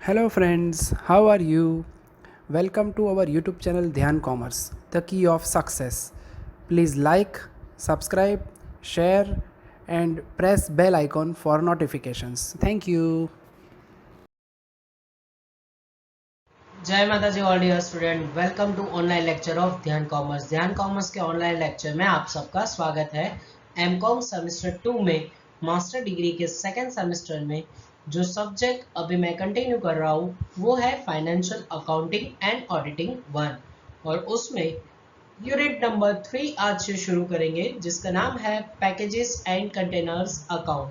Hello friends, how are you? Welcome to our YouTube channel Dhyan Commerce, the key of success. Please like, subscribe, share and press bell icon for notifications. Thank you. जय माता जी all dear student, welcome to online lecture of Dhyan Commerce के online lecture में आप सबका स्वागत है। MCom semester 2 में मास्टर डिग्री के सेकेंड सेमेस्टर में जो सब्जेक्ट अभी मैं कंटिन्यू कर रहा हूँ वो है फाइनेंशियल अकाउंटिंग एंड ऑडिटिंग 1 और उसमें यूनिट नंबर 3 आज से शुरू करेंगे जिसका नाम है पैकेजेस एंड कंटेनर्स अकाउंट।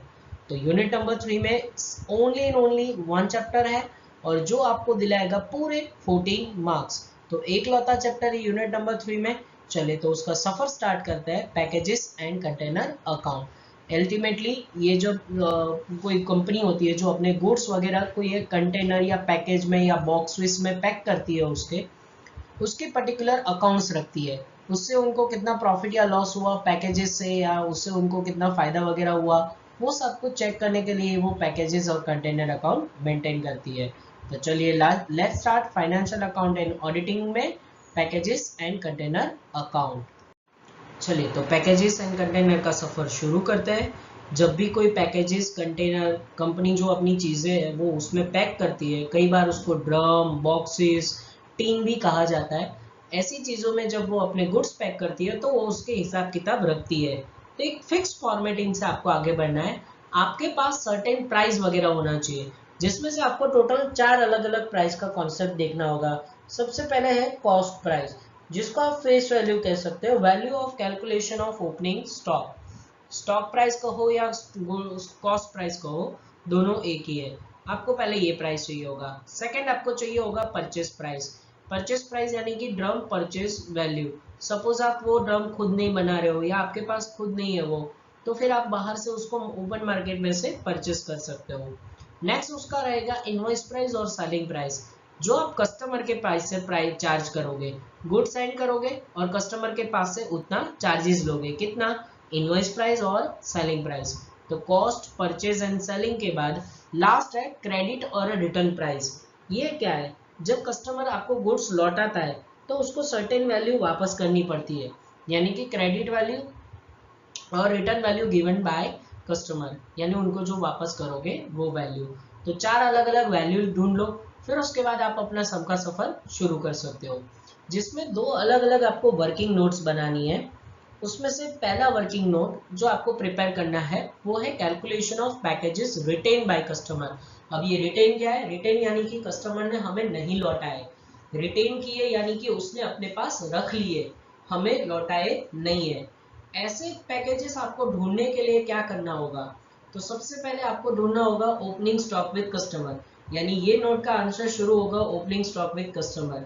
तो यूनिट नंबर 3 में only and only one chapter है और जो आपको दिलाएगा पूरे 14 मार्क्स। तो एक लौता चैप्टर है यूनिट नंबर 3 में। चले तो उसका सफर स्टार्ट करते हैं, packages and container account. Ultimately ये जो कोई कंपनी होती है जो अपने गुड्स वगैरह को ये कंटेनर या पैकेज में या बॉक्स में पैक करती है, उसके पर्टिकुलर अकाउंट्स रखती है। उससे उनको कितना प्रॉफिट या लॉस हुआ पैकेजेस से, या उससे उनको कितना फायदा वगैरह हुआ, वो सब कुछ चेक करने के लिए वो पैकेजेस और कंटेनर अकाउंट मेंटेन करती है। तो चलिए let's start financial account and auditing में पैकेजेस एंड कंटेनर अकाउंट। चलिए तो पैकेजेस एंड कंटेनर का सफर शुरू करते हैं। जब भी कोई पैकेजेस कंटेनर कंपनी जो अपनी चीजें है वो उसमें पैक करती है, कई बार उसको ड्रम, बॉक्सेस, टीन भी कहा जाता है, ऐसी चीजों में जब वो अपने गुड्स पैक करती है तो वो उसके हिसाब किताब रखती है। तो एक फिक्स फॉर्मेटिंग से आपको आगे बढ़ना है। आपके पास सर्टेन प्राइस वगैरह होना चाहिए, जिसमें से आपको टोटल 4 अलग अलग प्राइस का कॉन्सेप्ट देखना होगा। सबसे पहले है कॉस्ट प्राइस, जिसको आप फेस वैल्यू कह सकते हो, value of calculation of opening stock. Stock price कहो या कॉस्ट प्राइस कहो, दोनों एक ही है। आपको पहले ये प्राइस चाहिए होगा। सेकंड आपको चाहिए होगा परचेस प्राइस। परचेस प्राइस यानी कि ड्रम परचेस वैल्यू। सपोज आप वो ड्रम खुद नहीं बना रहे हो या आपके पास खुद नहीं है वो, तो फिर आप बाहर से उसको ओपन मार्केट में से परचेस कर सकते हो। नेक्स्ट उसका रहेगा इनवॉइस प्राइस और सेलिंग प्राइस, जो आप कस्टमर के पास से प्राइस चार्ज करोगे। गुड सेंड करोगे और कस्टमर के पास से उतना चार्जेस लोगे, कितना, इनवॉइस प्राइस और सेलिंग प्राइस। तो कॉस्ट, परचेज एंड सेलिंग के बाद लास्ट है क्रेडिट और रिटर्न प्राइस। ये क्या है? जब कस्टमर आपको गुड्स लौटाता है तो उसको सर्टेन वैल्यू वापस करनी पड़ती है, यानी कि क्रेडिट वैल्यू और return value given by customer, यानी उनको जो वापस करोगे वो वैल्यू। तो 4 अलग अलग वैल्यू ढूंढ लो, फिर उसके बाद आप अपना सबका सफर शुरू कर सकते हो, जिसमें 2 अलग अलग आपको वर्किंग नोट्स बनानी है। उसमें से पहला वर्किंग नोट जो आपको प्रिपेयर करना है वो है calculation of packages retain by customer. अब ये रिटेन क्या है? रिटेन यानी कि कस्टमर ने हमें नहीं लौटाए, रिटेन किए यानी कि उसने अपने पास रख लिए, हमें लौटाए नहीं है। ऐसे पैकेजेस आपको ढूंढने के लिए क्या करना होगा? तो सबसे पहले आपको ढूंढना होगा ओपनिंग स्टॉक विद कस्टमर, यानी ये नोट का आंसर शुरू होगा ओपनिंग स्टॉक विद कस्टमर।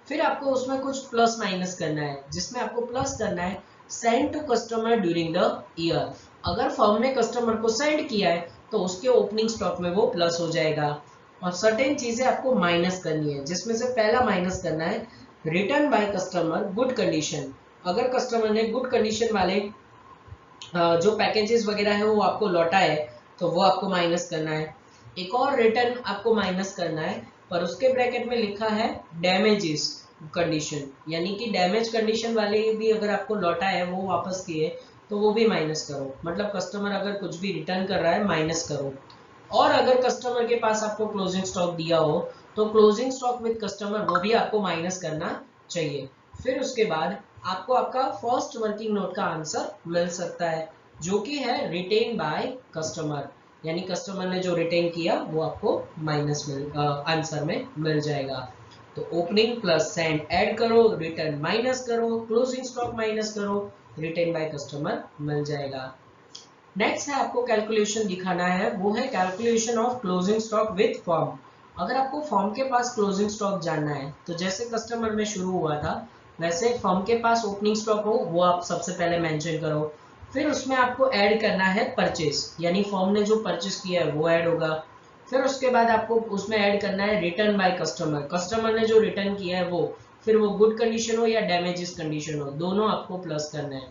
फिर आपको उसमें कुछ प्लस माइनस करना है, जिसमें आपको प्लस करना है send to customer during the year. अगर फर्म ने कस्टमर को सेंड किया है तो उसके ओपनिंग स्टॉक में वो प्लस हो जाएगा। और सर्टेन चीजें आपको माइनस करनी है, जिसमें से पहला माइनस करना है return by customer good condition. अगर कस्टमर ने गुड कंडीशन वाले जो पैकेजेस वगैरह है वो आपको लौटा है तो वो आपको माइनस करना है। एक और रिटर्न आपको माइनस करना है, पर उसके ब्रैकेट में लिखा है डैमेजेस कंडीशन, यानी कि डैमेज कंडीशन वाले भी अगर आपको लौटा है वो वापस किए तो वो भी माइनस करो। मतलब कस्टमर अगर कुछ भी रिटर्न कर रहा है माइनस करो। और अगर कस्टमर के पास आपको क्लोजिंग स्टॉक दिया हो तो क्लोजिंग स्टॉक विद कस्टमर वो भी आपको माइनस करना चाहिए। फिर उसके बाद आपको आपका फर्स्ट वर्किंग नोट का आंसर मिल सकता है, जो कि है रिटेन बाय कस्टमर, यानी कस्टमर ने जो रिटेन किया वो आपको माइनस आंसर में मिल जाएगा। तो ओपनिंग प्लस सेंड ऐड करो, रिटर्न माइनस करो, क्लोजिंग स्टॉक माइनस करो, रिटेन बाय कस्टमर मिल जाएगा। नेक्स्ट है आपको कैलकुलेशन दिखाना है, वो है calculation of closing stock with form. अगर आपको फॉर्म के पास क्लोजिंग स्टॉक जानना है तो जैसे कस्टमर में शुरू हुआ था वैसे फॉर्म के पास ओपनिंग स्टॉक हो वो आप सबसे पहले मेंशन करो। फिर उसमें आपको ऐड करना है परचेस, यानी फॉर्म ने जो परचेस किया है वो ऐड होगा। फिर उसके बाद आपको उसमें ऐड करना है रिटर्न बाय कस्टमर, कस्टमर ने जो रिटर्न किया है वो, फिर वो गुड कंडीशन हो या डैमेजेस कंडीशन हो, दोनों आपको प्लस करना है।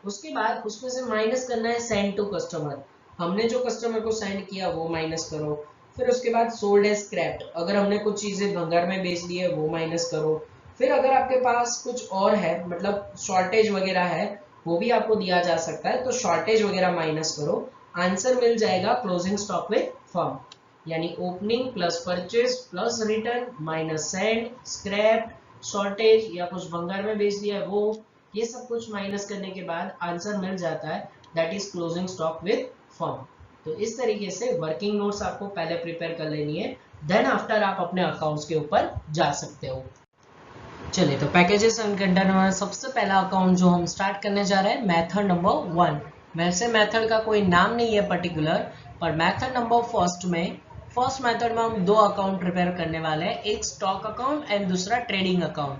उसके बाद उसमें से माइनस करना है सेंड टू कस्टमर, हमने जो कस्टमर को सेंड किया वो माइनस करो। फिर उसके बाद सोल्ड एज स्क्रैप्ड, अगर हमने कुछ चीजें भंगार में बेच दी है वो माइनस करो। फिर अगर आपके पास कुछ और है, मतलब शॉर्टेज वगैरह है, वो भी आपको दिया जा सकता है, तो शॉर्टेज वगैरह माइनस करो। आंसर मिल जाएगा क्लोजिंग स्टॉक विद फर्म, यानी opening plus purchase plus return minus send scrap shortage या कुछ भंगार में बेच दिया है वो, ये सब कुछ माइनस करने के बाद आंसर मिल जाता है, that is closing stock with firm. तो इस तरीके से वर्किंग नोट्स आपको पहले प्रिपेयर कर लेनी है, देन आफ्टर आप अपने अकाउंट्स के ऊपर जा सकते हो। चलिए, तो पैकेजेस एंड कंटेनर सबसे पहला अकाउंट जो हम स्टार्ट करने जा रहे हैं, मेथड नंबर 1। वैसे मेथड का कोई नाम नहीं है पर्टिकुलर, पर मेथड नंबर फर्स्ट मेथड में हम दो अकाउंट प्रिपेयर करने वाले हैं, एक स्टॉक अकाउंट एंड दूसरा ट्रेडिंग अकाउंट।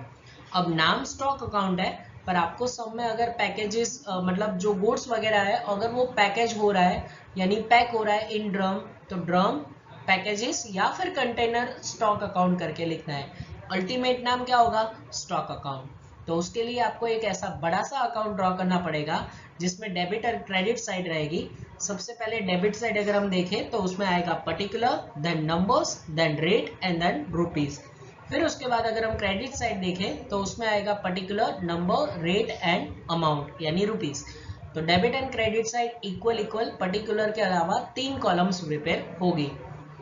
अब नाम स्टॉक अकाउंट है, पर आपको सब में अगर पैकेजेस मतलब जो गुड्स वगैरह है अगर वो पैकेज हो रहा है यानी पैक हो रहा है इन ड्रम, तो ड्रम पैकेजेस या फिर कंटेनर स्टॉक अकाउंट करके लिखना है। अल्टीमेट नाम क्या होगा, स्टॉक अकाउंट। तो उसके लिए आपको एक ऐसा बड़ा सा अकाउंट ड्रॉ करना पड़ेगा जिसमें डेबिट और क्रेडिट साइड रहेगी। सबसे पहले डेबिट साइड अगर हम देखें तो उसमें आएगा particular, then numbers, then rate and then rupees. फिर उसके बाद अगर हम क्रेडिट साइड देखें तो उसमें आएगा particular, number, rate and amount यानी रुपीज। तो debit and credit side equal equal, particular के अलावा 3 कॉलम्स प्रिपेयर होगी।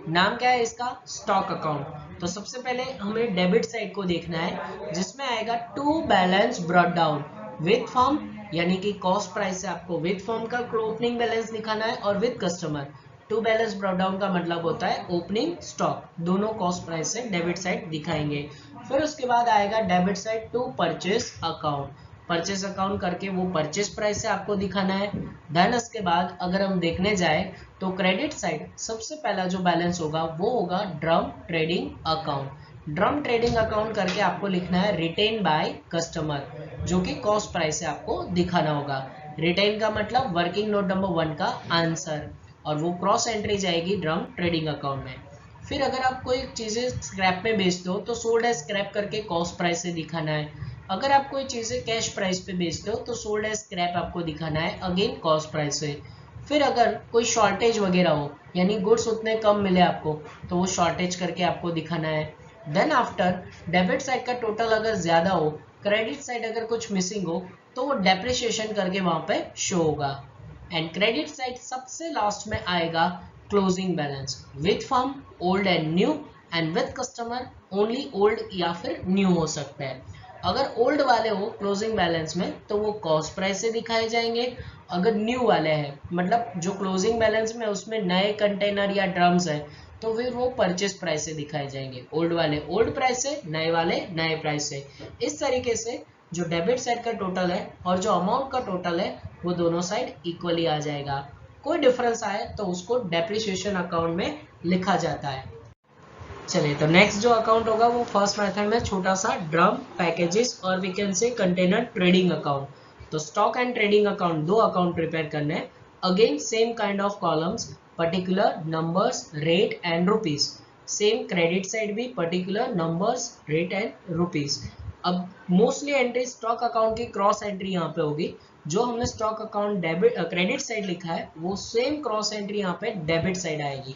नाम क्या है इसका, स्टॉक अकाउंट। तो सबसे पहले हमें डेबिट साइड को देखना है जिसमें आएगा to balance brought down with firm, यानी कि कॉस्ट प्राइस से आपको विद फर्म का ओपनिंग बैलेंस दिखाना है, और with customer. To balance brought down का मतलब होता है ओपनिंग स्टॉक, दोनों कॉस्ट प्राइस से डेबिट साइड दिखाएंगे। फिर उसके बाद आएगा debit side to purchase account, purchase account करके वो परचेस प्राइस से आपको दिखाना है। देन उसके बाद अगर हम देखने जाए तो क्रेडिट साइड सबसे पहला जो बैलेंस होगा वो होगा drum trading account. Drum trading account करके आपको लिखना है रिटेन बाय कस्टमर, जो कि कॉस्ट प्राइस से आपको दिखाना होगा। रिटेन का मतलब वर्किंग नोट नंबर 1 का आंसर, और वो क्रॉस एंट्री जाएगी ड्रम ट्रेडिंग अकाउंट में। फिर अगर आप कोई चीज़ें स्क्रैप में बेचते हो तो सोल्ड एज स्क्रैप करके कॉस्ट प्राइस से दिखाना है। अगर आप कोई चीज़ें कैश प्राइस पे बेचते हो तो सोल्ड एज स्क्रैप आपको दिखाना है, अगेन कॉस्ट प्राइस से। फिर अगर कोई शॉर्टेज वगैरह हो यानी गुड्स उतने कम मिले आपको, तो वो शॉर्टेज करके आपको दिखाना है। देन आफ्टर डेबिट साइड का टोटल अगर ज़्यादा हो, क्रेडिट साइड अगर कुछ मिसिंग हो, तो वो डेप्रिसिएशन करके वहाँ पे शो होगा। एंड क्रेडिट साइड सबसे लास्ट में आएगा closing balance with firm, old and new, and with customer only old या फिर न्यू हो सकता है। अगर ओल्ड वाले हो क्लोजिंग बैलेंस में तो वो कॉस्ट प्राइस से दिखाए जाएंगे। अगर न्यू वाले हैं, मतलब जो क्लोजिंग बैलेंस में उसमें नए कंटेनर या ड्रम्स है, तो फिर वो परचेस प्राइस से दिखाए जाएंगे। ओल्ड वाले ओल्ड प्राइस से, नए वाले नए प्राइस से। इस तरीके से जो डेबिट साइड का टोटल है और जो अमाउंट का टोटल है वो दोनों साइड इक्वली आ जाएगा। कोई डिफरेंस आए तो उसको डेप्रिसिएशन अकाउंट में लिखा जाता है। चलिए, तो नेक्स्ट जो अकाउंट होगा वो फर्स्ट मेथड में छोटा सा ड्रम पैकेजेस और we can say container trading account. तो स्टॉक एंड ट्रेडिंग अकाउंट, दो अकाउंट प्रिपेयर करने हैं। Again same kind of columns, particular, numbers, rate and rupees. Same credit side भी पर्टिकुलर, नंबर्स, रेट एंड रुपीज। अब मोस्टली एंट्री स्टॉक अकाउंट की cross entry यहाँ पे होगी। जो हमने stock account debit credit side लिखा है वो सेम क्रॉस एंट्री यहाँ पे डेबिट साइड आएगी।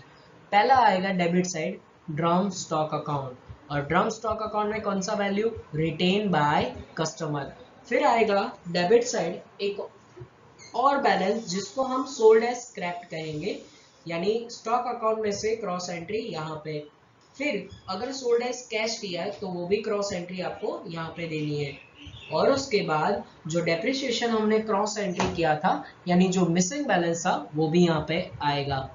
पहला आएगा debit side drum stock account, और ड्रम स्टॉक अकाउंट में कौन सा वैल्यू, रिटेन बाय कस्टमर। फिर आएगा डेबिट साइड एक और बैलेंस जिसको हम सोल्ड एज स्क्रैप कहेंगे, यानी स्टॉक अकाउंट में से क्रॉस एंट्री यहाँ पे। फिर अगर सोल्ड एज कैश किया है तो वो भी क्रॉस एंट्री आपको यहाँ पे देनी है। और उसके बाद जो डेप्रिसिएशन हमने क्रॉस एंट्री किया था यानी जो मिसिंग बैलेंस था वो भी यहाँ पे आएगा।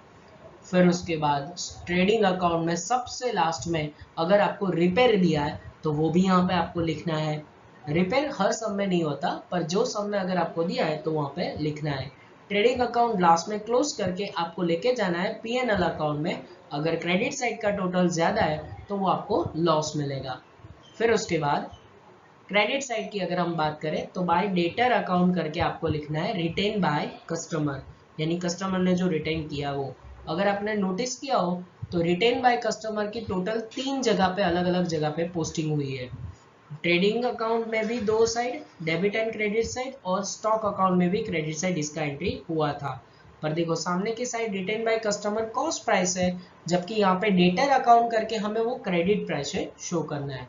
फिर उसके बाद ट्रेडिंग अकाउंट में सबसे लास्ट में अगर आपको रिपेयर दिया है तो वो भी यहाँ पे आपको लिखना है। रिपेयर हर सब में नहीं होता, पर जो सब में अगर आपको दिया है तो वहाँ पे लिखना है। ट्रेडिंग अकाउंट लास्ट में क्लोज करके आपको लेके जाना है P&L अकाउंट में। अगर क्रेडिट साइड का टोटल ज़्यादा है तो वो आपको लॉस मिलेगा। फिर उसके बाद क्रेडिट साइड की अगर हम बात करें तो बाय डेटर अकाउंट करके आपको लिखना है रिटेन बाय कस्टमर, यानी कस्टमर ने जो रिटेन किया वो। अगर आपने नोटिस किया हो तो रिटेन बाय कस्टमर की टोटल 3 जगह पे अलग अलग जगह पे पोस्टिंग हुई है। ट्रेडिंग अकाउंट में भी 2 side, debit and credit side, और स्टॉक अकाउंट में भी क्रेडिट साइड इसका एंट्री हुआ था। पर देखो सामने की side retain by customer cost price है, जबकि यहाँ पे डेटर अकाउंट करके हमें वो क्रेडिट प्राइस है शो करना है।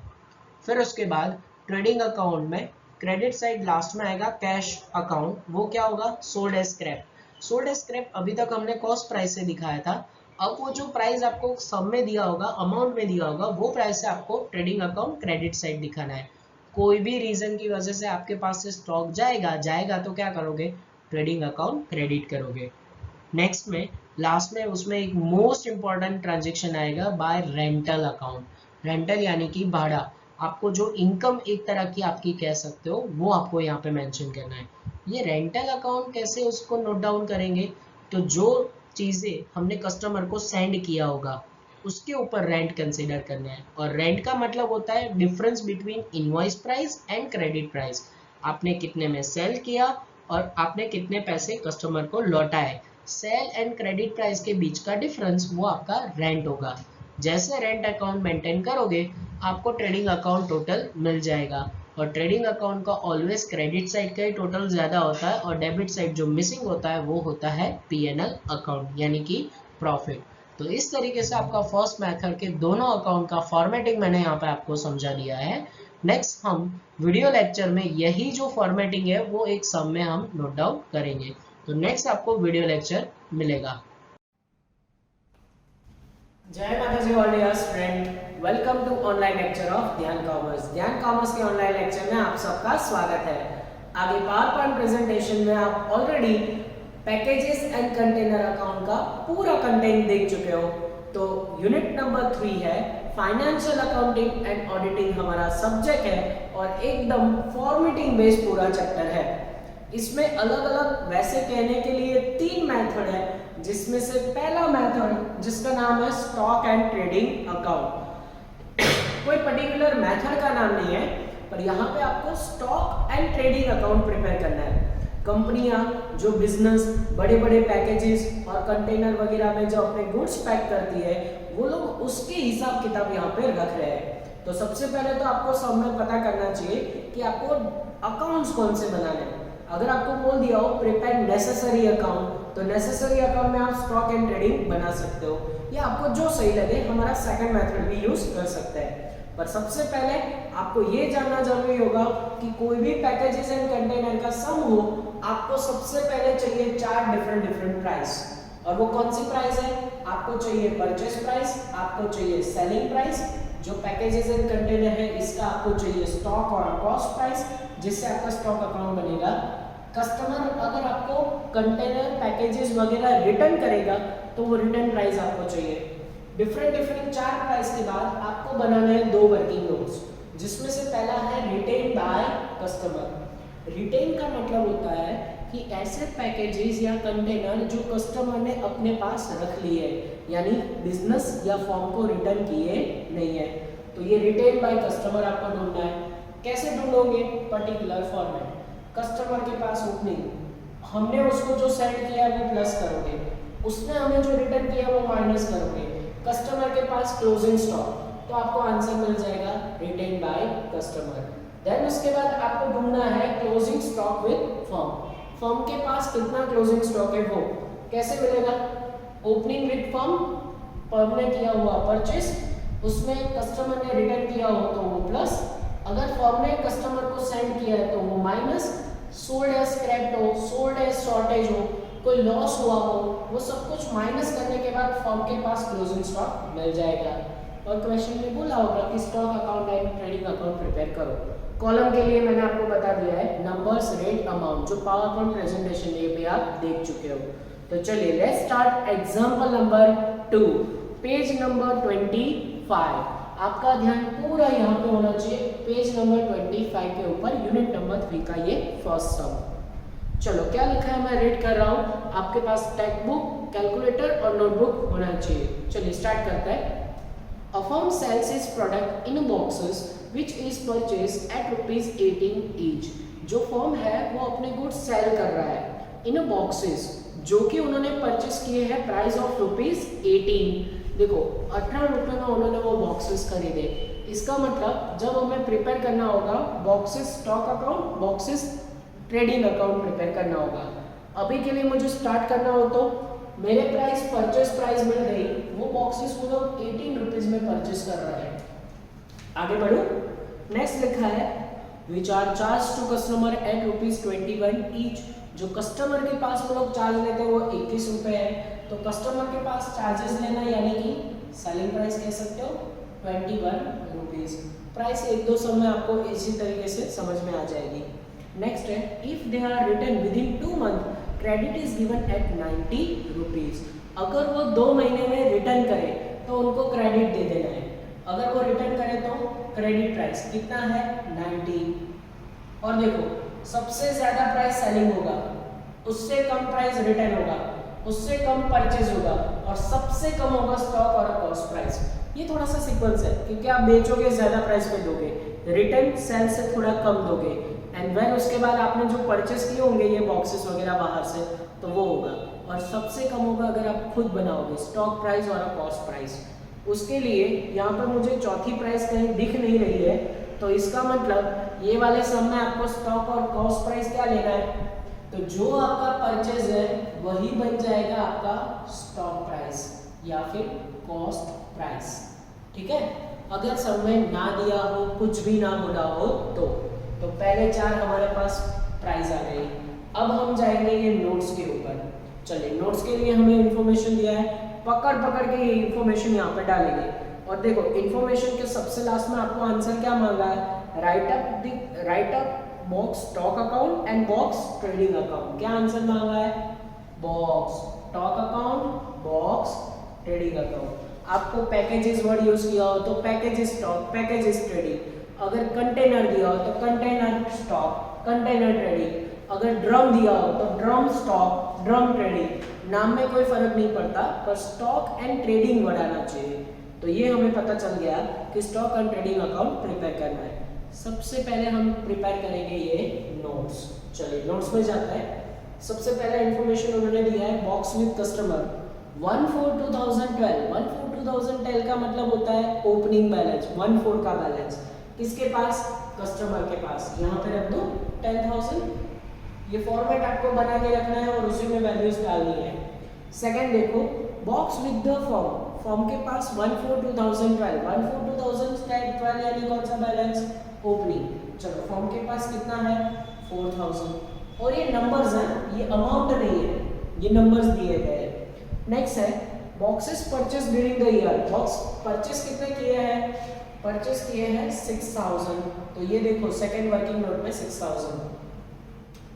फिर उसके बाद ट्रेडिंग अकाउंट में क्रेडिट साइड लास्ट में आएगा कैश अकाउंट, वो क्या होगा, sold as scrap. Sold as scrap अभी तक हमने कॉस्ट प्राइस से दिखाया था, अब वो जो प्राइस आपको सम में दिया होगा, अमाउंट में दिया होगा, वो प्राइस से आपको ट्रेडिंग अकाउंट क्रेडिट साइड दिखाना है। कोई भी रीजन की वजह से आपके पास से स्टॉक जाएगा तो क्या करोगे, ट्रेडिंग अकाउंट क्रेडिट करोगे। नेक्स्ट में लास्ट में उसमें एक मोस्ट इंपॉर्टेंट ट्रांजेक्शन आएगा बाय रेंटल अकाउंट। रेंटल यानी कि भाड़ा, आपको जो इनकम एक तरह की आपकी कह सकते हो वो आपको यहाँ पे मेंशन करना है। ये रेंटल अकाउंट कैसे उसको नोट डाउन करेंगे, तो जो चीज़ें हमने कस्टमर को सेंड किया होगा उसके ऊपर रेंट कंसिडर करना है। और रेंट का मतलब होता है difference between invoice price and credit price. आपने कितने में सेल किया और आपने कितने पैसे कस्टमर को लौटाए, सेल एंड क्रेडिट प्राइस के बीच का डिफरेंस वो आपका रेंट होगा। जैसे रेंट अकाउंट मेंटेन करोगे आपको ट्रेडिंग अकाउंट टोटल मिल जाएगा। और ट्रेडिंग अकाउंट का ऑलवेज क्रेडिट साइड का ही टोटल ज़्यादा होता है और डेबिट साइड जो मिसिंग होता है वो होता है पीएनएल अकाउंट यानी कि प्रॉफिट। तो इस तरीके से आपका फर्स्ट मेथड के दोनों अकाउंट का फॉर्मेटिंग मैंने यहाँ पे आपको समझा दिया है। नेक्स्ट हम वीडियो लेक्चर में यही जो फॉर्मेटिंग है वो एक सम में हम नोट डाउन करेंगे। तो नेक्स्ट आपको वीडियो लेक्चर मिलेगा। जय माता जी all dear student, welcome to online lecture of Dhyan Commerce. Dhyan Commerce के ऑनलाइन लेक्चर में आप सबका स्वागत है। आगे पावर पॉइंट प्रेजेंटेशन में आप already packages and container account का पूरा कंटेंट देख चुके हो। तो यूनिट नंबर 3 है फाइनेंशियल अकाउंटिंग एंड ऑडिटिंग हमारा सब्जेक्ट है और एकदम फॉर्मेटिंग बेस्ड पूरा चैप्टर है। इसमें अलग अलग वैसे कहने के लिए 3 मेथड है, जिसमें से पहला मेथड जिसका नाम है स्टॉक एंड ट्रेडिंग अकाउंट। कोई पर्टिकुलर मेथड का नाम नहीं है, पर यहाँ पे आपको stock and trading account prepare करना है। कंपनियां जो बिजनेस बड़े बड़े पैकेजेस और कंटेनर वगैरह में जो अपने गुड्स पैक करती है वो लोग उसके हिसाब किताब यहाँ पे रख रहे हैं। तो सबसे पहले तो आपको सब में पता करना चाहिए कि आपको अकाउंट्स कौन से बनाने हैं। अगर आपको बोल दिया हो प्रिपेयर नेसेसरी अकाउंट, तो नेसेसरी अकाउंट में आप स्टॉक एंड ट्रेडिंग बना सकते हो, या आपको जो सही लगे हमारा सेकंड मेथड भी यूज कर सकते हैं। पर सबसे पहले आपको ये जानना जरूरी होगा कि कोई भी पैकेजेस एंड कंटेनर का सम हो, आपको सबसे पहले चाहिए 4 डिफरेंट प्राइस। और वो कौन सी प्राइस है, आपको चाहिए परचेस प्राइस, आपको चाहिए सेलिंग प्राइस, जो पैकेजेस एंड कंटेनर है इसका आपको चाहिए स्टॉक और कॉस्ट प्राइस, जिससे आपका स्टॉक अकाउंट बनेगा। कस्टमर अगर आपको कंटेनर पैकेजेस वगैरह रिटर्न करेगा तो वो रिटर्न प्राइस आपको चाहिए। डिफरेंट 4 प्राइस के बाद आपको बनाना है 2 वर्किंग नोट्स, जिसमें से पहला है रिटेन बाय कस्टमर। रिटेन का मतलब होता है कि ऐसे पैकेजेस या कंटेनर जो कस्टमर ने अपने पास रख लिए है, यानी बिजनेस या फॉर्म को रिटर्न किए नहीं है, तो ये रिटेन बाय कस्टमर आपको ढूंढना है। कैसे ढूंढोगे, पर्टिकुलर फॉर्मेट। कस्टमर के पास ओपनिंग, हमने उसको जो सेंड किया वो प्लस करोगे, उसने हमें जो रिटर्न किया वो माइनस करोगे। कस्टमर के पास क्लोजिंग स्टॉक, तो आपको आंसर मिल जाएगा रिटेन बाय कस्टमर। देन उसके बाद आपको ढूंढना है closing stock with firm. Firm के पास कितना क्लोजिंग स्टॉक है वो कैसे मिलेगा, ओपनिंग विद फर्म ने किया हुआ परचेस, उसमें कस्टमर ने रिटर्न किया हो तो वो प्लस, अगर फर्म ने कस्टमर को सेंड किया है तो वो माइनस, सोल्ड एज स्क्रैप्ड हो, सोल्ड एज शॉर्टेज हो, कोई लॉस हुआ हो, वो सब कुछ माइनस करने के बाद फर्म के पास क्लोजिंग स्टॉक मिल जाएगा। और क्वेश्चन में बोला होगा कि stock account and trading account prepare करो। कॉलम के लिए मैंने आपको बता दिया है नंबर्स, रेट, अमाउंट, जो पावर पॉइंट प्रेजेंटेशन ये भी आप देख चुके हो। तो चलिए let's start example number 2, page number 25। आपका ध्यान पूरा यहाँ पे होना चाहिए, पेज नंबर 25 के ऊपर यूनिट नंबर 3 का ये फर्स्ट सम। चलो क्या लिखा है मैं रीड कर रहा हूँ, आपके पास टेक्स्ट बुक, कैलकुलेटर और नोटबुक होना चाहिए। चलिए स्टार्ट करते हैं। A firm sells its product in boxes which is purchased at ₹18 each। जो फर्म है वो अपने गुड्स सेल कर रहा है इन बॉक्सेस, जो कि उन्होंने परचेस किए हैं प्राइस ऑफ ₹18। देखो 18 रुपये में उन्होंने वो बॉक्सेस खरीदे। इसका मतलब जब हमें प्रिपेयर करना होगा boxes stock account, boxes trading account prepare करना होगा। अभी के लिए मुझे स्टार्ट करना हो तो मेरे प्राइस परचेस प्राइस मिल गई, वो बॉक्सेस वो लोग 18 रुपीज़ में परचेस कर रहे हैं। आगे बढ़ो, नेक्स्ट लिखा है which are charge to customer at ₹21 each. जो कस्टमर के पास वो लोग चार्ज लेते हैं वो 21 रुपये है, तो कस्टमर के पास चार्जेस लेना यानी कि सेलिंग प्राइस कह सकते हो 21 रुपीज़। प्राइस एक दो सब में आपको इसी तरीके से समझ में आ जाएगी। नेक्स्ट है if they are return within 2 month credit is given at 90 rupees. अगर वो 2 महीने में रिटर्न करे तो उनको क्रेडिट दे देना है। अगर वो रिटर्न करे तो क्रेडिट प्राइस कितना है 90। और देखो सबसे ज़्यादा प्राइस सेलिंग होगा, उससे कम प्राइस रिटर्न होगा, उससे कम परचेज होगा और सबसे कम होगा स्टॉक और कॉस्ट प्राइस। ये थोड़ा सा सीक्वेंस है क्योंकि आप बेचोगे ज़्यादा प्राइस पे दोगे, रिटर्न सेल से थोड़ा कम दोगे, एंड वेन उसके बाद आपने जो परचेस किए होंगे ये बॉक्सेस वगैरह बाहर से तो वो होगा, और सबसे कम होगा अगर आप खुद बनाओगे स्टॉक प्राइस और कॉस्ट प्राइस। उसके लिए यहाँ पर मुझे चौथी प्राइस कहीं दिख नहीं रही है, तो इसका मतलब ये वाले सब में आपको स्टॉक और कॉस्ट प्राइस क्या लेना है, तो जो आपका परचेज है वही बन जाएगा आपका स्टॉक प्राइस या फिर कॉस्ट प्राइस। ठीक है, अगर सब में ना दिया हो, कुछ भी ना बोला हो तो पहले 4 हमारे पास प्राइस आ गई। अब हम जाएंगे ये नोट्स के ऊपर। चलिए, नोट्स के लिए हमें इंफॉर्मेशन दिया है, पकड़ पकड़ के ये इंफॉर्मेशन यहाँ पे डालेंगे। और देखो इंफॉर्मेशन के सबसे लास्ट में आपको आंसर क्या मांगा है, right up box stock account and box trading account. क्या आंसर मांगा है, box stock account, box trading account. आपको पैकेजेस वर्ड यूज किया हो तो पैकेजेस स्टॉक, पैकेजेस ट्रेडिंग। अगर कंटेनर दिया हो तो कंटेनर स्टॉक, कंटेनर ट्रेडिंग। अगर ड्रम दिया हो तो ड्रम स्टॉक, ड्रम ट्रेडिंग। नाम में कोई फर्क नहीं पड़ता, पर स्टॉक एंड ट्रेडिंग वर्ड आना चाहिए। तो ये हमें पता चल गया कि stock and trading account prepare करना है। सबसे पहले हम प्रिपेयर करेंगे ये नोट्स। चलिए नोट्स में जाता है। सबसे पहले इंफॉर्मेशन उन्होंने दिया है बॉक्स विद कस्टमर 1/4/2012। 1/4/2012 का मतलब होता है ओपनिंग बैलेंस, 1/4 का बैलेंस किसके पास, कस्टमर के पास। यहाँ पे रख दो 10,000। ये फॉर्मेट आपको बना के रखना है और उसी में वैल्यूज डालनी है। सेकंड देखो box with the form, form के पास 1/4/2012, 1/4/2012 यानी कौन सा बैलेंस, ओपनिंग। चलो फॉर्म के पास कितना है 4,000। और ये नंबर्स हैं, ये अमाउंट नहीं है, ये नंबर्स दिए गए हैं। नेक्स्ट है boxes purchase during the year. Box purchase कितने किए हैं, परचेस किए हैं 6,000। तो ये देखो सेकंड वर्किंग नोट में 6,000।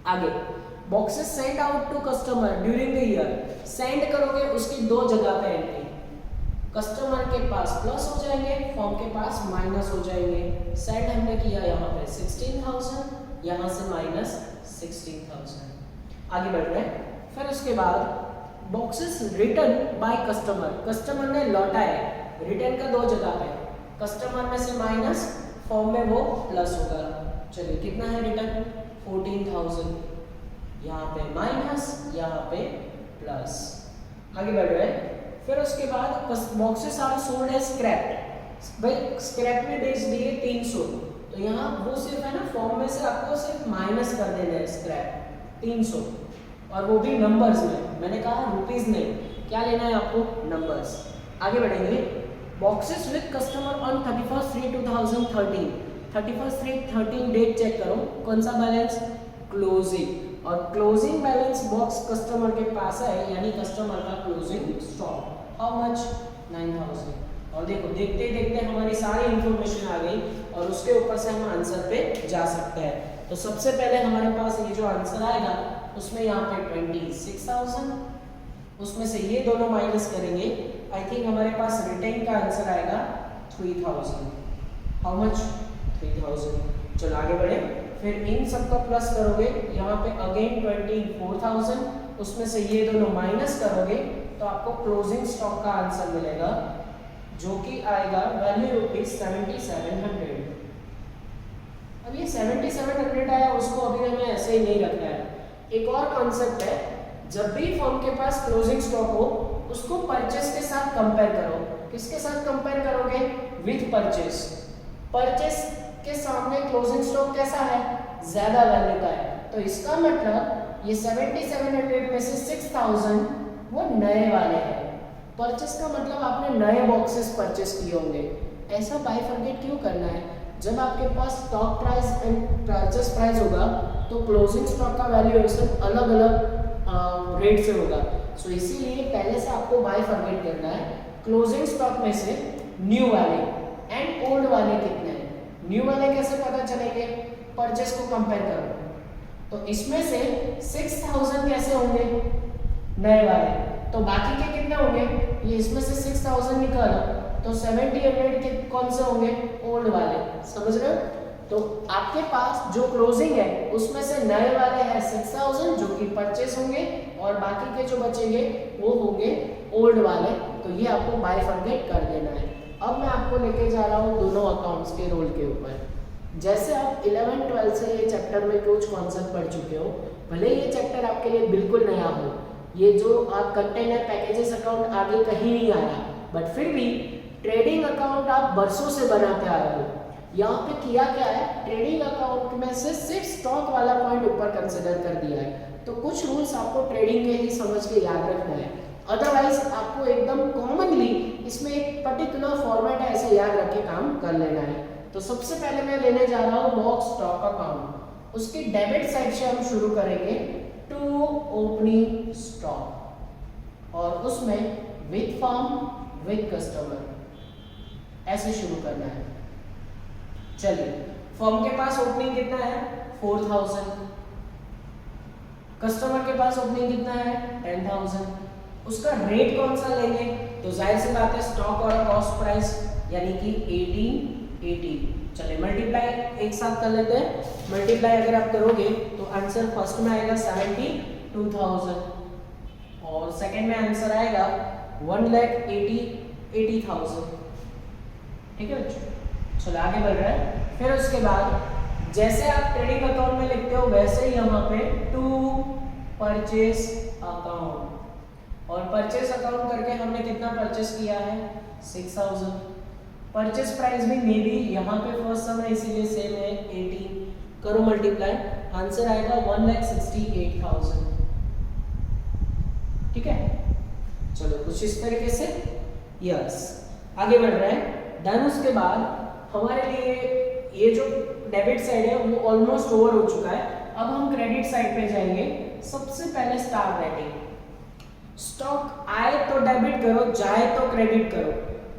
आगे boxes send out to customer during the year. Send करोगे उसकी 2 जगह पे एंट्री, कस्टमर के पास प्लस हो जाएंगे, फॉर्म के पास माइनस हो जाएंगे। सेंड हमने किया यहाँ पे 16,000, यहाँ से माइनस 16,000। आगे बढ़ रहे हैं। फिर उसके बाद boxes return by customer, customer ने लौटा है, रिटर्न का 2 जगह पे, कस्टमर में से माइनस, फॉर्म में वो प्लस होगा। चलिए कितना है रिटर्न 14,000, यहाँ पे माइनस, यहाँ पे प्लस। आगे बढ़ रहे हैं। फिर उसके बाद boxes are sold as scrap. भाई स्क्रैप में बेच दिए 300, तो यहाँ वो सिर्फ है ना, फॉर्म में से आपको सिर्फ माइनस कर देना है स्क्रैप 300, और वो भी नंबर्स में। मैंने कहा रुपीज में, क्या लेना है आपको, नंबर्स। आगे बढ़ेंगे। Boxes with customer on 31/3/2013, 31/3/13 date check करो, कौन सा बैलेंस, क्लोजिंग। और क्लोजिंग बैलेंस बॉक्स कस्टमर के पास है, यानी कस्टमर का क्लोजिंग स्टॉक हाउ मच 9,000। और देखो देखते देखते हमारी सारी इंफॉर्मेशन आ गई और उसके ऊपर से हम आंसर पे जा सकते हैं। तो सबसे पहले हमारे पास ये जो आंसर आएगा उसमें यहाँ पे 26,000, उसमें से ये दोनों माइनस करेंगे, आई थिंक हमारे पास रिटेन का आंसर आएगा 3,000। How much 3,000। चलो आगे बढ़े। फिर इन सब का प्लस करोगे, यहाँ पे अगेन 24,000, उसमें से ये दोनों माइनस करोगे तो आपको क्लोजिंग स्टॉक का आंसर मिलेगा, जो कि आएगा वैल्यू रुपीज 7,700। अब ये 7,700 आया, उसको अभी हमें ऐसे ही नहीं रखना है। एक और कॉन्सेप्ट है, जब भी फर्म के पास क्लोजिंग स्टॉक हो उसको परचेस के साथ कंपेयर करो। किसके साथ कंपेयर करोगे, विथ परचेस। परचेस के सामने क्लोजिंग स्टॉक कैसा है, ज्यादा वैल्यू का है, तो इसका मतलब ये 7700 में से 6000 वो नए वाले हैं। परचेस का मतलब आपने नए बॉक्सेस परचेस किए होंगे। ऐसा बाइफरकेट क्यों करना है? जब आपके पास stock price and purchase price होगा तो क्लोजिंग स्टॉक का वैल्यूएशन अलग अलग रेट से होगा। सो इसीलिए पहले से आपको बाइफरकेट करना है। क्लोजिंग स्टॉक में से न्यू वाले एंड ओल्ड वाले कितने हैं। न्यू वाले कैसे पता चलेंगे? परचेस को कंपेयर करो तो इसमें से 6000 कैसे होंगे नए वाले, तो बाकी के कितने होंगे? ये इसमें से 6000 निकालो तो 7000 के कौन से होंगे? ओल्ड वाले। समझ रहे हो? तो आपके पास जो क्लोजिंग है उसमें से नए वाले हैं 6000 जो कि परचेस होंगे और बाकी के जो बचेंगे वो होंगे ओल्ड वाले। तो ये आपको बाइफरकेट कर देना है। अब मैं आपको लेके जा रहा हूँ दोनों अकाउंट्स के रोल के ऊपर। जैसे आप 11-12 से ये चैप्टर में कुछ कॉन्सेप्ट पढ़ चुके हो, भले ये चैप्टर आपके लिए बिल्कुल नया हो, ये जो आप कंटेनर पैकेजेस अकाउंट आगे कहीं नहीं आया, बट फिर भी ट्रेडिंग अकाउंट आप बरसों से बनाते आए हो। यहाँ पे किया क्या है? ट्रेडिंग अकाउंट में से सिर्फ स्टॉक वाला पॉइंट ऊपर कंसिडर कर दिया है। तो कुछ रूल्स आपको ट्रेडिंग के ही समझ के याद रखना है, अदरवाइज आपको एकदम कॉमनली इसमें एक पर्टिकुलर फॉर्मेट है ऐसे याद रख के काम कर लेना है। तो सबसे पहले मैं लेने जा रहा हूँ बॉक्स स्टॉक अकाउंट। उसकी डेबिट साइड से हम शुरू करेंगे टू ओपनिंग स्टॉक और उसमें विद फर्म विद कस्टमर ऐसे शुरू करना है। चलिए, फर्म के पास ओपनिंग कितना है? 4000। कस्टमर के पास ओपनिंग कितना है? 10000। उसका रेट कौन सा लेंगे? तो जाहिर सी बात है स्टॉक और कॉस्ट प्राइस यानी कि 1880। चलिए मल्टीप्लाई एक साथ कर लेते हैं। मल्टीप्लाई अगर आप करोगे तो आंसर फर्स्ट में आएगा 72,000 और सेकंड में आंसर आएगा 1,80,000। ठीक है बच्चों, चलो आगे बढ़ रहा है। फिर उसके बाद जैसे आप ट्रेडिंग अकाउंट में लिखते हो वैसे ही यहाँ पे टू परचेस अकाउंट और परचेस अकाउंट करके हमने कितना परचेस किया है? 6000। परचेस प्राइस भी मे बी यहाँ पे फर्स्ट सम है इसीलिए सेम है 18। करो मल्टीप्लाई, आंसर आएगा 1,68,000। ठीक है, चलो कुछ इस तरीके से। यस, आगे बढ़ रहा है। डन। उसके बाद हमारे लिए ये जो डेबिट साइड है वो ऑलमोस्ट ओवर हो चुका है। अब हम क्रेडिट साइड पे जाएंगे। सबसे पहले स्टार रेटिंग। स्टॉक आए तो डेबिट करो, जाए तो क्रेडिट करो।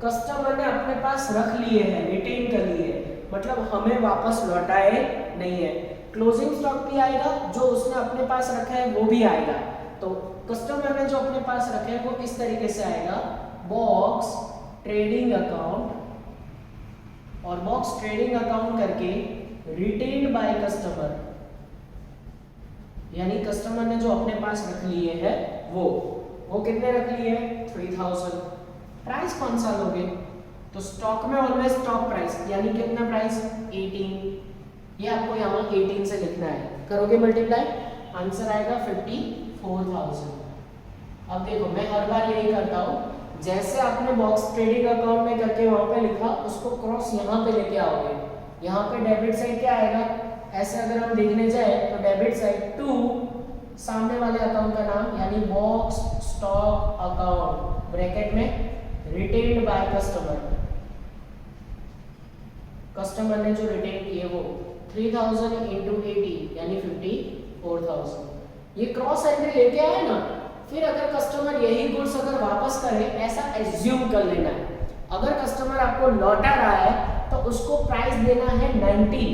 कस्टमर ने अपने पास रख लिए हैं, रिटेन कर लिए हैं, मतलब हमें वापस लौटाए नहीं है। क्लोजिंग स्टॉक भी आएगा, जो उसने अपने पास रखा है वो भी आएगा। तो कस्टमर ने जो अपने पास रखे हैं वो इस तरीके से आएगा, बॉक्स ट्रेडिंग अकाउंट और बॉक्स ट्रेडिंग अकाउंट करके रिटेन्ड बाय कस्टमर, यानी कस्टमर ने जो अपने पास रख लिए हैं वो कितने रख लिए हैं? 3000। प्राइस कौन सा लोगे? तो स्टॉक में ऑलवेज स्टॉक प्राइस यानी कितना प्राइस? 18। ये आपको यहाँ 18 से लिखना है। करोगे मल्टीप्लाई, आंसर आएगा 54,000। अब देखो मैं हर बार यही करता हूँ, जैसे आपने बॉक्स ट्रेडिंग अकाउंट में करके वहां पे लिखा उसको क्रॉस यहाँ पे लेके आओगे। यहाँ पे डेबिट साइड क्या आएगा? ऐसे अगर हम देखने जाए तो डेबिट साइड टू सामने वाले अकाउंट का नाम यानी बॉक्स स्टॉक अकाउंट ब्रैकेट में रिटेन्ड बाय कस्टमर। कस्टमर ने जो रिटेन किए वो 3000 इंटू 80 यानी 54,000। ये क्रॉस एंट्री लेके आए ना। फिर अगर कस्टमर यही गुड्स अगर वापस करे ऐसा एज्यूम कर लेना है। अगर कस्टमर आपको लौटा रहा है तो उसको प्राइस देना है 90।